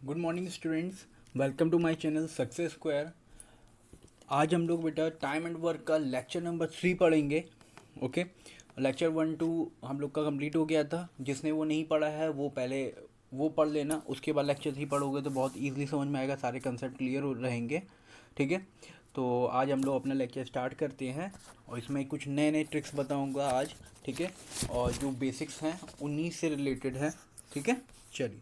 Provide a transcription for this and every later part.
Good morning students, welcome to my channel success square. आज हम लोग बेटा टाइम एंड वर्क का लेक्चर नंबर 3 पढ़ेंगे। ओके, लेक्चर 1 2 हम लोग का कंप्लीट हो गया था। जिसने वो नहीं पढ़ा है वो पहले वो पढ़ लेना, उसके बाद लेक्चर 3 पढ़ोगे तो बहुत ईजिली समझ में आएगा, सारे कंसेप्ट क्लियर हो रहेंगे। ठीक है, तो आज हम लोग अपना लेक्चर स्टार्ट करते हैं और इसमें कुछ नए नए ट्रिक्स बताऊंगा आज। ठीक है, और जो बेसिक्स हैं उन्हीं से रिलेटेड है। ठीक है, चलिए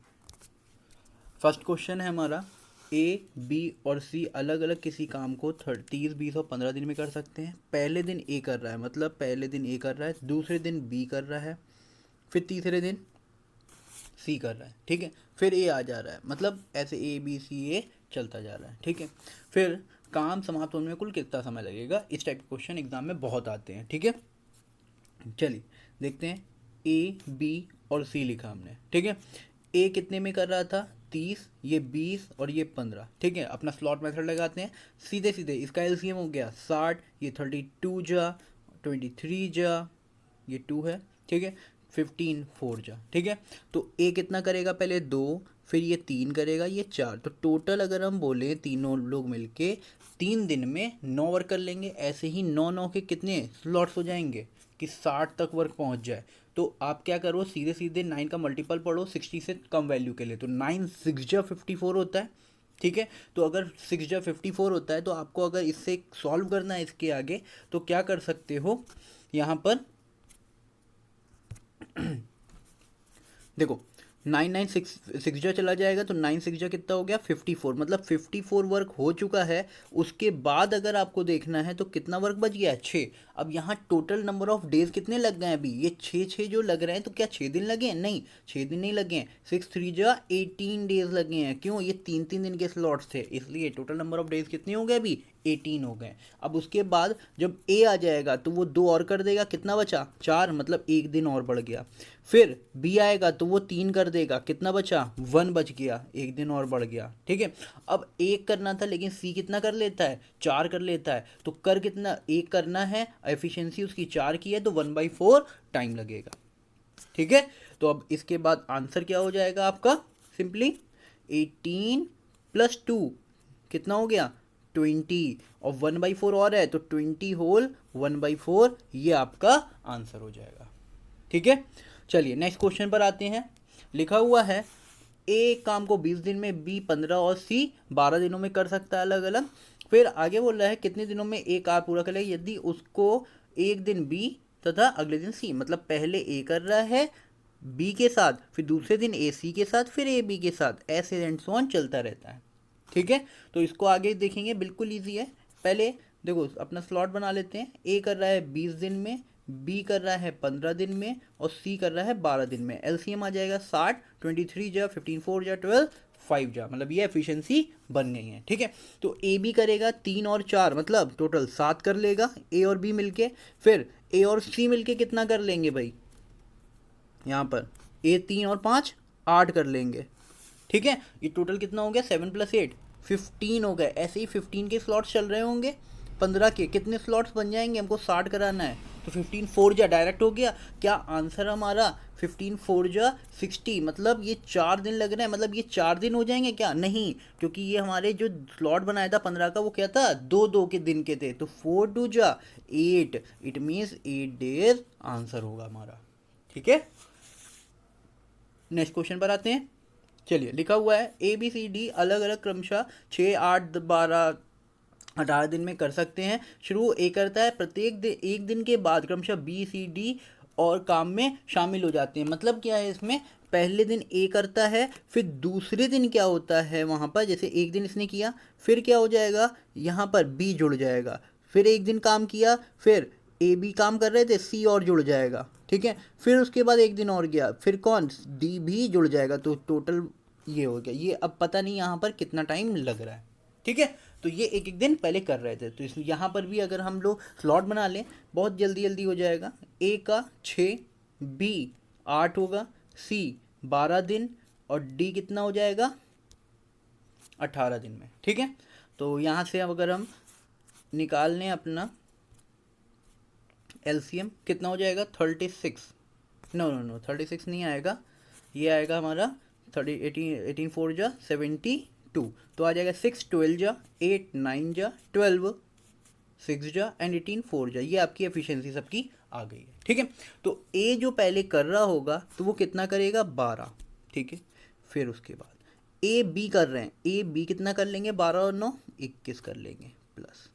फर्स्ट क्वेश्चन है हमारा, ए बी और सी अलग अलग किसी काम को 30 20 और 15 दिन में कर सकते हैं। पहले दिन ए कर रहा है, मतलब पहले दिन ए कर रहा है, दूसरे दिन बी कर रहा है, फिर तीसरे दिन सी कर रहा है। ठीक है, फिर ए आ जा रहा है, मतलब ऐसे ए बी सी ए चलता जा रहा है। ठीक है, फिर काम समाप्त होने में कुल कितना समय लगेगा। इस टाइप के क्वेश्चन एग्जाम में बहुत आते हैं। ठीक है, चलिए देखते हैं। ए बी और सी लिखा हमने। ठीक है, ए कितने में कर रहा था, 30, ये 20 और ये 15। ठीक है, अपना स्लॉट मेथड लगाते हैं। सीधे सीधे इसका एलसीएम हो गया 60, ये 32 जा, 23 जा, ये 2 है। ठीक है, 15 4 जा। ठीक है, तो ए कितना करेगा, पहले 2, फिर ये 3 करेगा, ये 4। तो टोटल अगर हम बोले तीनों लोग मिलके 3 दिन में 9 वर्क कर लेंगे। ऐसे ही 9 9 के कितने स्लॉट्स हो जाएंगे कि 60 तक वर्क पहुंच जाए। तो आप क्या करो, सीधे सीधे 9 का मल्टीपल पढ़ो 60 से कम वैल्यू के लिए। तो 9 6 जा 54 होता है। ठीक है, तो अगर 6 जा 54 होता है तो आपको अगर इससे सॉल्व करना है इसके आगे, तो क्या कर सकते हो यहाँ पर देखो, 9 9 6 जो चला जाएगा तो 9 6 जो कितना हो गया 54, मतलब 54 वर्क हो चुका है। उसके बाद अगर आपको देखना है तो कितना वर्क बच गया, 6। अब यहाँ टोटल नंबर ऑफ डेज कितने लग गए हैं अभी, ये 6 जो लग रहे हैं। तो क्या 6 दिन लगे हैं, नहीं 6 दिन नहीं लगे हैं, 6 3 जा 18 डेज लगे हैं। क्यों, ये 3 3 दिन के स्लॉट्स थे, इसलिए टोटल नंबर ऑफ डेज कितने हो गए अभी, 18 हो गए। अब उसके बाद जब ए आ जाएगा तो वो 2 और कर देगा, कितना बचा 4, मतलब 1 दिन और बढ़ गया। फिर बी आएगा तो वो 3 कर देगा, कितना बचा 1 बच गया, 1 दिन और बढ़ गया। ठीक है, अब एक करना था लेकिन सी कितना कर लेता है, 4 कर लेता है। तो कर कितना, एक करना है, एफिशिएंसी उसकी 4 की है, तो 1/4 टाइम लगेगा। ठीक है, तो अब इसके बाद आंसर क्या हो जाएगा आपका, सिंपली 18 + 2 कितना हो गया 20, और 1/4 और है तो 20 होल 1/4, ये आपका आंसर हो जाएगा। ठीक है, चलिए नेक्स्ट क्वेश्चन पर आते हैं। लिखा हुआ है, ए काम को 20 दिन में, बी 15 और सी 12 दिनों में कर सकता है अलग अलग। फिर आगे बोल रहा है कितने दिनों में ए काम पूरा करेगा यदि उसको एक दिन बी तथा अगले दिन सी, मतलब पहले ए कर रहा है बी के साथ, फिर दूसरे दिन ए सी के साथ, फिर ए बी के साथ, ऐसे एंड सो ऑन चलता रहता है। ठीक है, तो इसको आगे देखेंगे, बिल्कुल ईजी है। पहले देखो अपना स्लॉट बना लेते हैं। ए कर रहा है 20 दिन में, बी कर रहा है 15 दिन में, और सी कर रहा है 12 दिन में। एलसीएम आ जाएगा 60, 23 जा 15 4 जा 12 5 जा, मतलब ये एफिशिएंसी बन गई है। ठीक है, तो ए बी करेगा 3 और 4, मतलब टोटल 7 कर लेगा ए और बी मिलके। फिर ए और सी मिलके कितना कर लेंगे भाई, यहाँ पर ए 3 और 5 8 कर लेंगे। ठीक है, ये टोटल कितना हो गया 7 + 8 15 हो गए। ऐसे ही 15 के स्लॉट्स चल रहे होंगे। 15 के कितने स्लॉट्स बन जाएंगे, हमको 60 कराना है तो 15 4 जा डायरेक्ट हो गया। क्या आंसर हमारा 15 4 जा 60, मतलब ये 4 दिन लग रहे हैं, मतलब ये 4 दिन हो जाएंगे क्या, नहीं, क्योंकि ये हमारे जो स्लॉट बनाया था 15 का वो क्या था, 2 2 के दिन के थे। तो 4 2 जा 8, इट मीन्स 8 डेज आंसर होगा हमारा। ठीक है, नेक्स्ट क्वेश्चन पर आते हैं। चलिए लिखा हुआ है, ए बी सी डी अलग अलग क्रमशः 6 8 12 18 दिन में कर सकते हैं। शुरू ए करता है, प्रत्येक एक दिन के बाद क्रमशः बी सी डी और काम में शामिल हो जाते हैं। मतलब क्या है इसमें, पहले दिन ए करता है, फिर दूसरे दिन क्या होता है वहाँ पर, जैसे एक दिन इसने किया, फिर क्या हो जाएगा यहाँ पर बी जुड़ जाएगा, फिर एक दिन काम किया, फिर ए बी काम कर रहे थे, सी और जुड़ जाएगा। ठीक है, फिर उसके बाद एक दिन और गया, फिर कौन, डी भी जुड़ जाएगा। तो टोटल ये हो गया। ये अब पता नहीं यहाँ पर कितना टाइम लग रहा है। ठीक है, तो ये एक एक दिन पहले कर रहे थे। तो इस यहाँ पर भी अगर हम लोग स्लॉट बना लें बहुत जल्दी जल्दी हो जाएगा। ए का 6, बी 8 होगा, सी 12 दिन, और डी कितना हो जाएगा 18 दिन में। ठीक है, तो यहाँ से अब अगर हम निकाल लें अपना एलसीएम, कितना हो जाएगा 36, नो नो नो 36 नहीं आएगा, ये आएगा हमारा 18 4 जा 72, तो आ जाएगा 6 12 जा 8 9 जा 12, 6 जा एंड 18 4 जा। ये आपकी एफिशिएंसी सबकी आ गई है, ठीक है। तो ए जो पहले कर रहा होगा तो वो कितना करेगा 12, ठीक है। फिर उसके बाद ए बी कर रहे हैं, ए बी कितना कर लेंगे 12 और 9 21 कर लेंगे प्लस,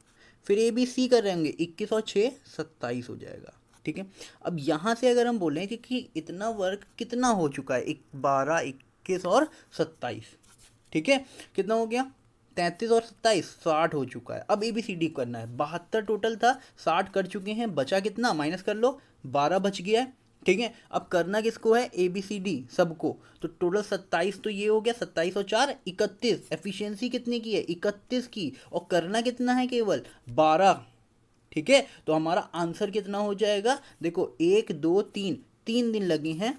फिर ए बी सी कर रहे होंगे 21 और 6 27 हो जाएगा, ठीक है। अब यहाँ से अगर हम बोलें कि इतना वर्क कितना हो चुका है 12 21 और 27, ठीक है, कितना हो गया 33 और 27 60 हो चुका है। अब ए बी सी डी करना है, 72 टोटल था 60 कर चुके हैं, बचा कितना माइनस कर लो 12 बच गया है, ठीक है। अब करना किसको है ए बी सी डी सबको, तो टोटल 27 तो ये हो गया 27 और 4 31, एफिशिएंसी कितने की है 31 की, और करना कितना है केवल 12, ठीक है। तो हमारा आंसर कितना हो जाएगा, देखो 1 2 3 3 दिन लगे हैं,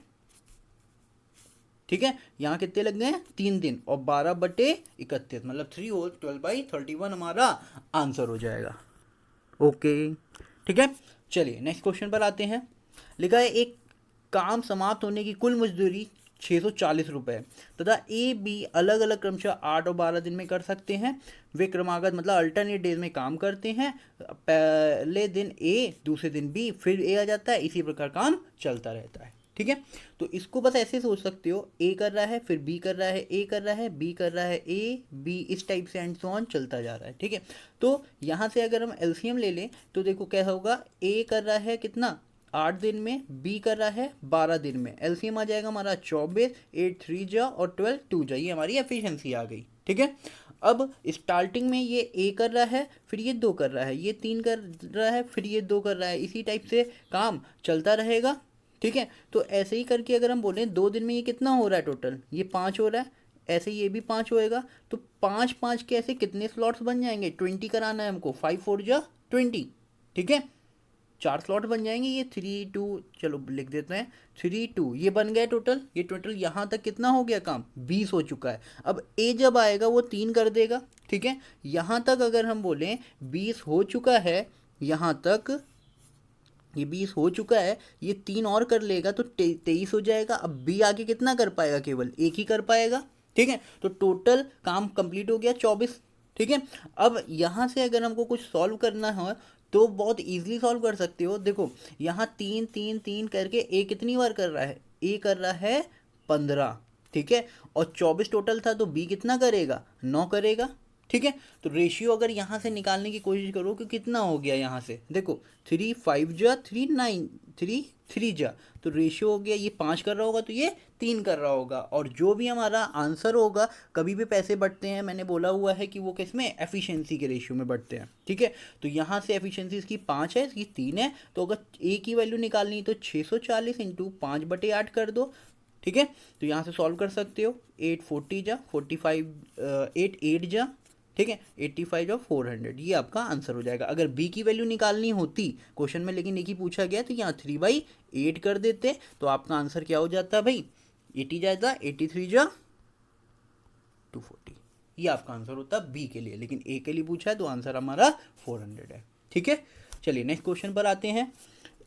ठीक है। यहाँ कितने लग गए हैं 3 दिन, और 12/31 मतलब 3 होल 12/31 हमारा आंसर हो जाएगा, ओके, ठीक है। चलिए नेक्स्ट क्वेश्चन पर आते हैं। लिखा है एक काम समाप्त होने की कुल मजदूरी 640 रुपये तथा ए बी अलग अलग क्रमशः 8 और 12 दिन में कर सकते हैं। वे क्रमागत मतलब अल्टरनेट डेज में काम करते हैं, पहले दिन ए दूसरे दिन बी फिर ए आ जाता है, इसी प्रकार काम चलता रहता है, ठीक है। तो इसको बस ऐसे सोच सकते हो, ए कर रहा है फिर बी कर रहा है, ए कर रहा है बी कर रहा है, ए बी इस टाइप से एंड सो ऑन चलता जा रहा है, ठीक है। तो यहाँ से अगर हम एलसीएम ले लें तो देखो क्या होगा, ए कर रहा है कितना 8 दिन में, बी कर रहा है 12 दिन में, एलसीएम आ जाएगा हमारा 24, 8 3 जा और 12 2 जा, ये हमारी एफिशिएंसी आ गई, ठीक है। अब स्टार्टिंग में ये ए कर रहा है फिर ये 2 कर रहा है, ये 3 कर रहा है फिर ये 2 कर रहा है, इसी टाइप से काम चलता रहेगा, ठीक है। तो ऐसे ही करके अगर हम बोलें 2 दिन में ये कितना हो रहा है टोटल, ये 5 हो रहा है, ऐसे ये भी 5 होएगा, तो 5 5 के ऐसे कितने स्लॉट्स बन जाएंगे 20 कराना है हमको, 5 4 जा 20, ठीक है। 4 स्लॉट बन जाएंगे, ये 3 2 चलो लिख देते हैं 3 2, ये बन गया टोटल, ये टोटल यहाँ तक कितना हो गया काम 20 हो चुका है। अब ए जब आएगा वो 3 कर देगा, ठीक है। यहाँ तक अगर हम बोलें 20 हो चुका है, यहाँ तक ये 20 हो चुका है, ये 3 और कर लेगा तो 23 हो जाएगा। अब बी आगे कितना कर पाएगा, केवल एक ही कर पाएगा, ठीक है। तो टोटल काम कंप्लीट हो गया 24, ठीक है। अब यहाँ से अगर हमको कुछ सॉल्व करना है तो बहुत इजीली सॉल्व कर सकते हो। देखो यहाँ 3 3 3 करके ए कितनी बार कर रहा है, ए कर रहा है 15, ठीक है, और 24 टोटल था तो बी कितना करेगा 9 करेगा, ठीक है। तो रेशियो अगर यहाँ से निकालने की कोशिश करो कि कितना हो गया, यहाँ से देखो 3 5 जा 3 9 3 3 जा, तो रेशियो हो गया, ये 5 कर रहा होगा तो ये 3 कर रहा होगा, और जो भी हमारा आंसर होगा, कभी भी पैसे बढ़ते हैं मैंने बोला हुआ है कि वो किस में एफिशिएंसी के रेशियो में बढ़ते हैं, ठीक है। तो यहाँ से एफिशिएंसी इसकी 5 है, इसकी 3 है, तो अगर ए की वैल्यू निकालनी है तो 640 इंटू 5/8 कर दो, ठीक है। तो यहाँ से सॉल्व कर सकते हो, 8 40 जा 45 8 8 जा, ठीक है, 85 और 400, ये आपका आंसर हो जाएगा। अगर बी की वैल्यू निकालनी होती क्वेश्चन में, लेकिन एक ही पूछा गया, तो यहाँ 3/8 कर देते तो आपका आंसर क्या हो जाता है भाई 80 जाता, 83 जा 240, ये आपका आंसर होता है बी के लिए, लेकिन ए के लिए पूछा है तो आंसर हमारा 400 है, ठीक है। चलिए नेक्स्ट क्वेश्चन पर आते हैं।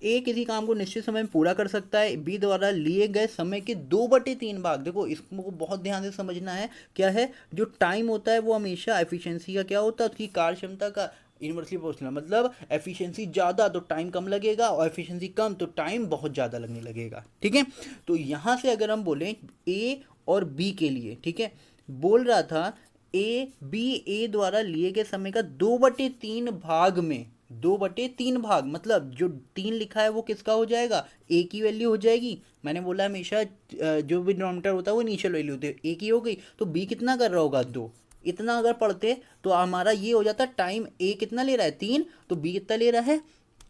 ए किसी काम को निश्चित समय में पूरा कर सकता है, बी द्वारा लिए गए समय के 2/3 भाग, देखो इसको बहुत ध्यान से समझना है, क्या है जो टाइम होता है वो हमेशा एफिशिएंसी का क्या होता है, उसकी कार्य क्षमता का इन्वर्सली प्रोपोर्शनल, मतलब एफिशिएंसी ज़्यादा तो टाइम कम लगेगा और एफिशिएंसी कम तो टाइम बहुत ज़्यादा लगने लगेगा, ठीक है। तो यहाँ से अगर हम बोलें ए और बी के लिए, ठीक है, बोल रहा था ए बी ए द्वारा लिए गए समय का 2/3 भाग में, 2/3 भाग मतलब जो 3 लिखा है वो किसका हो जाएगा, ए की वैल्यू हो जाएगी। मैंने बोला हमेशा जो भी डिनोमिनेटर होता है वो इनिशियल वैल्यू होती है, ए की हो गई, तो बी कितना कर रहा होगा 2, इतना अगर पढ़ते तो हमारा ये हो जाता टाइम, ए कितना ले रहा है 3, तो बी कितना ले रहा है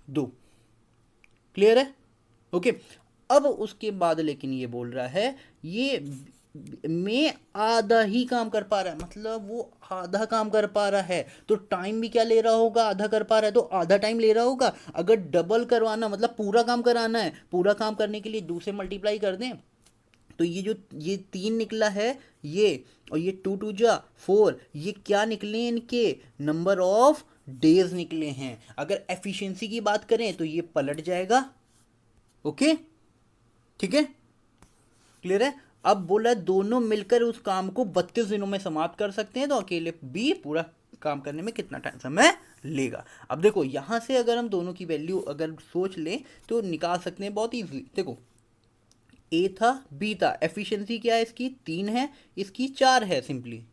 2, क्लियर है, ओके। अब उसके बाद लेकिन ये बोल रहा है ये में आधा ही काम कर पा रहा है, मतलब वो आधा काम कर पा रहा है, तो टाइम भी क्या ले रहा होगा, आधा कर पा रहा है तो आधा टाइम ले रहा होगा। अगर डबल करवाना मतलब पूरा काम कराना है, पूरा काम करने के लिए 2 से मल्टीप्लाई कर दें, तो ये 3 निकला है ये, और ये 2 2 जा 4, ये क्या निकले हैं, इनके नंबर ऑफ डेज निकले हैं। अगर एफिशिएंसी की बात करें तो ये पलट जाएगा, ओके, ठीक है, क्लियर है। अब बोला दोनों मिलकर उस काम को 32 दिनों में समाप्त कर सकते हैं, तो अकेले बी पूरा काम करने में कितना टाइम समय लेगा। अब देखो यहाँ से अगर हम दोनों की वैल्यू अगर सोच लें तो निकाल सकते हैं बहुत ईजिली। देखो ए था बी था, एफिशिएंसी क्या है इसकी 3 है, इसकी 4 है सिंपली,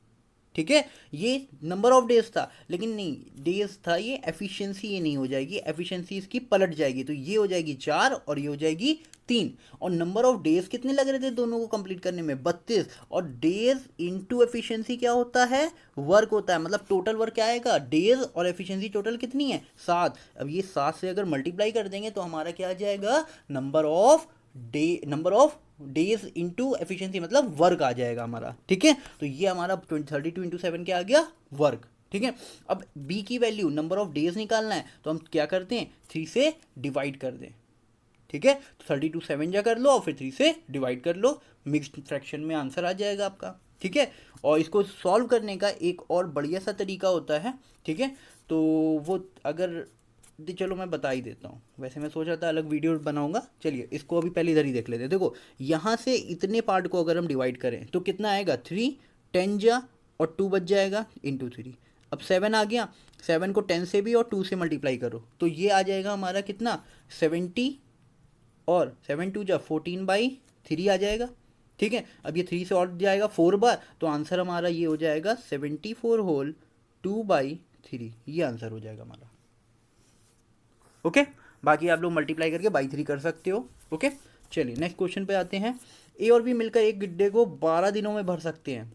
ठीक है। ये नंबर ऑफ डेज था, लेकिन नहीं डेज था ये, एफिशिएंसी ये नहीं हो जाएगी, एफिशिएंसी इसकी पलट जाएगी, तो ये हो जाएगी 4 और ये हो जाएगी 3। और नंबर ऑफ डेज कितने लग रहे थे दोनों को कंप्लीट करने में 32, और डेज इनटू एफिशिएंसी क्या होता है वर्क होता है, मतलब टोटल वर्क क्या आएगा डेज और एफिशिएंसी टोटल कितनी है 7। अब ये 7 से अगर मल्टीप्लाई कर देंगे तो हमारा क्या आ जाएगा number of days into efficiency, मतलब वर्क आ जाएगा हमारा, ठीक है। तो ये हमारा 32 इंटू 7 क्या आ गया वर्क, ठीक है। अब बी की वैल्यू नंबर ऑफ डेज निकालना है तो हम क्या करते हैं 3 से डिवाइड कर दें, ठीक है। तो 32 7 जा कर लो और फिर 3 से डिवाइड कर लो, मिक्स्ड फ्रैक्शन में आंसर आ जाएगा आपका, ठीक है। और इसको सॉल्व करने का एक और बढ़िया सा तरीका होता है, ठीक है। तो वो अगर चलो मैं बता ही देता हूँ, वैसे मैं सोच रहा था अलग वीडियो बनाऊंगा, चलिए इसको अभी पहले इधर ही देख लेते हैं। देखो यहाँ से इतने पार्ट को अगर हम डिवाइड करें तो कितना आएगा 3, 10 जा और 2 बच जाएगा इंटू 3। अब 7 आ गया, 7 को 10 से भी और 2 से मल्टीप्लाई करो तो ये आ जाएगा हमारा कितना 70, और 7 2 जा 14/3 आ जाएगा, ठीक है। अब ये 3 से और जाएगा 4 बार, तो आंसर हमारा ये हो जाएगा 74 होल 2/3, ये आंसर हो जाएगा हमारा, ओके। बाकी आप लोग मल्टीप्लाई करके बाई 3 कर सकते हो, ओके। चलिए नेक्स्ट क्वेश्चन पे आते हैं। ए और बी मिलकर एक गड्ढे को 12 दिनों में भर सकते हैं,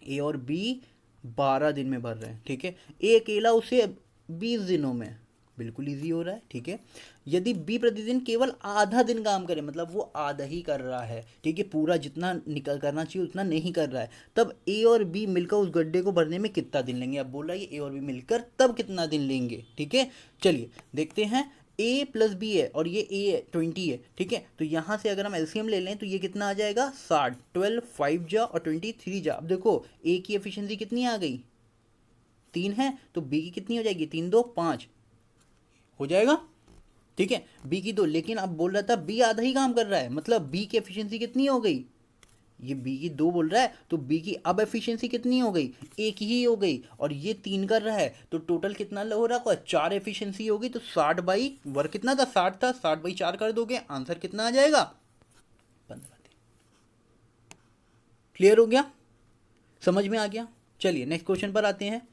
ए और बी 12 दिन में भर रहे हैं, ठीक है। ए अकेला उसे 20 दिनों में, बिल्कुल इजी हो रहा है, ठीक है। यदि बी प्रतिदिन केवल आधा दिन काम करे, मतलब वो आधा ही कर रहा है, ठीक है, पूरा जितना निकल करना चाहिए उतना नहीं कर रहा है, तब ए और बी मिलकर उस गड्ढे को भरने में कितना दिन लेंगे। अब बोल रहा है ए और बी मिलकर तब कितना दिन लेंगे, ठीक है। चलिए देखते हैं, ए प्लस बी है और ये ए है 20 है, ठीक है। तो यहाँ से अगर हम एलसीएम ले लें तो ये कितना आ जाएगा 60, 12 5 जा और 23 जा। अब देखो ए की एफिशिएंसी कितनी आ गई 3 है, तो बी की कितनी हो जाएगी 3 2 5 हो जाएगा, ठीक है। बी की 2, लेकिन अब बोल रहा था बी आधा ही काम कर रहा है, मतलब बी की एफिशिएंसी कितनी हो गई, ये बी की 2 बोल रहा है तो बी की अब एफिशिएंसी कितनी हो गई 1 ही हो गई, और ये 3 कर रहा है तो टोटल कितना हो रहा है 4 एफिशिएंसी होगी। तो 60 बाई वर्क कितना था 60 था, 60/4 कर दोगे आंसर कितना आ जाएगा 15 दिन। क्लियर हो गया, समझ में आ गया। चलिए नेक्स्ट क्वेश्चन पर आते हैं।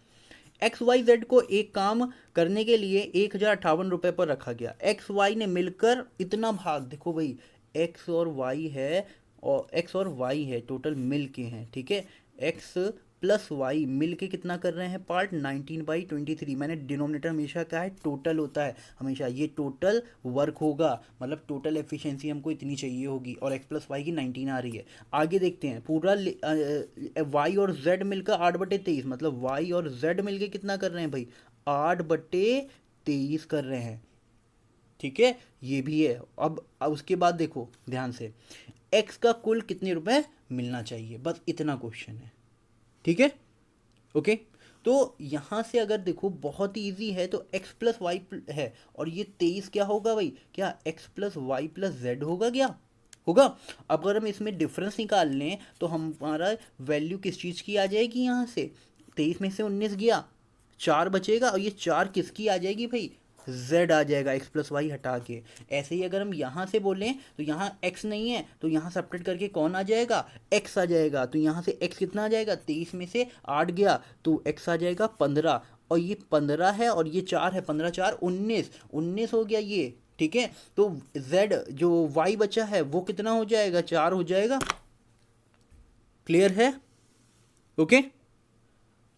XYZ को एक काम करने के लिए 1058 रुपये पर रखा गया। XY ने मिलकर इतना भाग, देखो भाई X और Y है, और X और Y है टोटल मिल के हैं, ठीक है। X प्लस Y मिल के कितना कर रहे हैं पार्ट 19/23। मैंने डिनोमिनेटर हमेशा क्या है टोटल होता है हमेशा, ये टोटल वर्क होगा, मतलब टोटल एफिशिएंसी हमको इतनी चाहिए होगी, और X प्लस वाई की 19 आ रही है। आगे देखते हैं, पूरा Y और Z मिलकर 8/23, मतलब Y और Z मिलकर कितना कर रहे हैं भाई 8/23 कर रहे हैं, ठीक है। ये भी है। अब उसके बाद देखो ध्यान से, X का कुल कितने रुपए मिलना चाहिए, बस इतना क्वेश्चन है, ठीक है, ओके। तो यहाँ से अगर देखो बहुत ही ईजी है, तो x प्लस वाई है और ये 23 क्या होगा भाई, क्या x plus y plus z होगा, क्या होगा। अब अगर हम इसमें डिफरेंस निकाल लें तो हमारा वैल्यू किस चीज़ की आ जाएगी, यहाँ से 23 में से 19 गया 4 बचेगा, और ये 4 किसकी आ जाएगी भाई z आ जाएगा, x प्लस वाई हटा के। ऐसे ही अगर हम यहाँ से बोलें तो यहाँ x नहीं है, तो यहाँ सब्ट्रैक्ट करके कौन आ जाएगा x आ जाएगा, तो यहाँ से x कितना आ जाएगा 23 में से 8 गया तो x आ जाएगा 15, और ये 15 है और ये 4 है, 15 4 19 हो गया ये, ठीक है। तो z जो y बचा है वो कितना हो जाएगा 4 हो जाएगा। क्लियर है, ओके।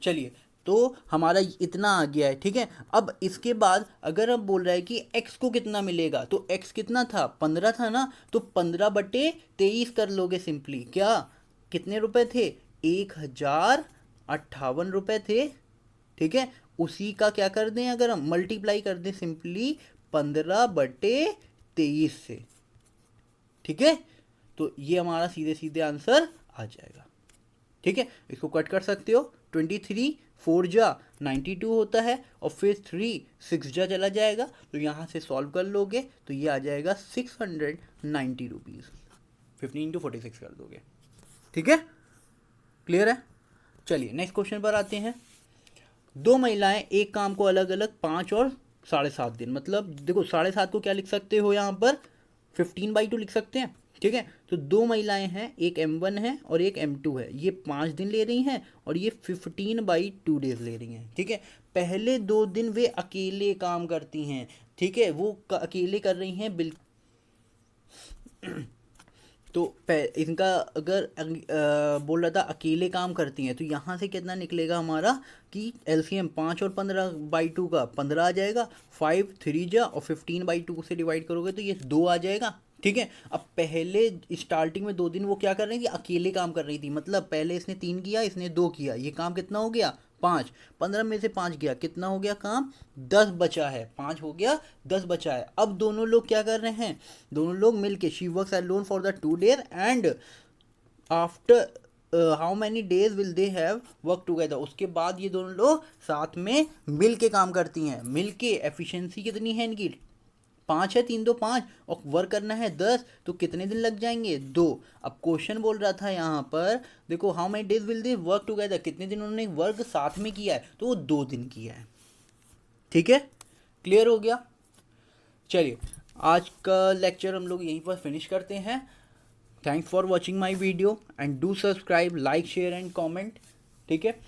चलिए तो हमारा इतना आ गया है, ठीक है। अब इसके बाद अगर अब बोल रहा है कि x को कितना मिलेगा, तो x कितना था 15 था ना, तो 15/23 कर लोगे सिंपली, क्या कितने रुपए थे 1058 रुपये थे, ठीक है। उसी का क्या कर दें, अगर हम मल्टीप्लाई कर दें सिंपली 15/23 से, ठीक है। तो ये हमारा सीधे सीधे आंसर आ जाएगा, ठीक है। इसको कट कर सकते हो, 23 4 जा 92 होता है, और फिर 3 6 जा चला जाएगा, तो यहाँ से सॉल्व कर लोगे तो ये आ जाएगा 690 रुपीज़, 15 × 46 कर दोगे। ठीक है, क्लियर है। चलिए नेक्स्ट क्वेश्चन पर आते हैं। दो महिलाएं एक काम को अलग अलग 5 और 7.5 दिन, मतलब देखो 7.5 को क्या लिख सकते हो यहाँ पर 15/2 लिख सकते हैं, ठीक है। तो दो महिलाएं हैं, एक M1 है और एक M2 है, ये 5 दिन ले रही हैं और ये 15/2 डेज ले रही हैं, ठीक है। पहले 2 दिन वे अकेले काम करती हैं, ठीक है, वो अकेले कर रही हैं तो इनका अगर बोल रहा था अकेले काम करती हैं, तो यहाँ से कितना निकलेगा हमारा कि एलसीएम 5 और 15/2 का 15 आ जाएगा, 5 3 जा और 15/2 से डिवाइड करोगे तो ये 2 आ जाएगा, ठीक है। अब पहले स्टार्टिंग में 2 दिन वो क्या कर रही थी, अकेले काम कर रही थी, मतलब पहले इसने 3 किया, इसने 2 किया, ये काम कितना हो गया 5, 15 में से 5 गया, कितना हो गया काम 10 बचा है, 5 हो गया 10 बचा है। अब दोनों लोग क्या कर रहे हैं, दोनों लोग मिलके she works alone for the 2 days and after how many days will they have work together, उसके बाद ये दोनों लोग साथ में मिल के काम करती हैं, मिल के एफिशिएंसी कितनी है इनकी 5 है, 3 2 5 और वर्क करना है 10, तो कितने दिन लग जाएंगे 2। अब क्वेश्चन बोल रहा था यहाँ पर देखो how many days will they work together, कितने दिन उन्होंने वर्क साथ में किया है, तो वो 2 दिन किया है, ठीक है, क्लियर हो गया। चलिए आज का लेक्चर हम लोग यहीं पर फिनिश करते हैं। Thanks for watching my video and do subscribe, like, share and comment, ठीक है।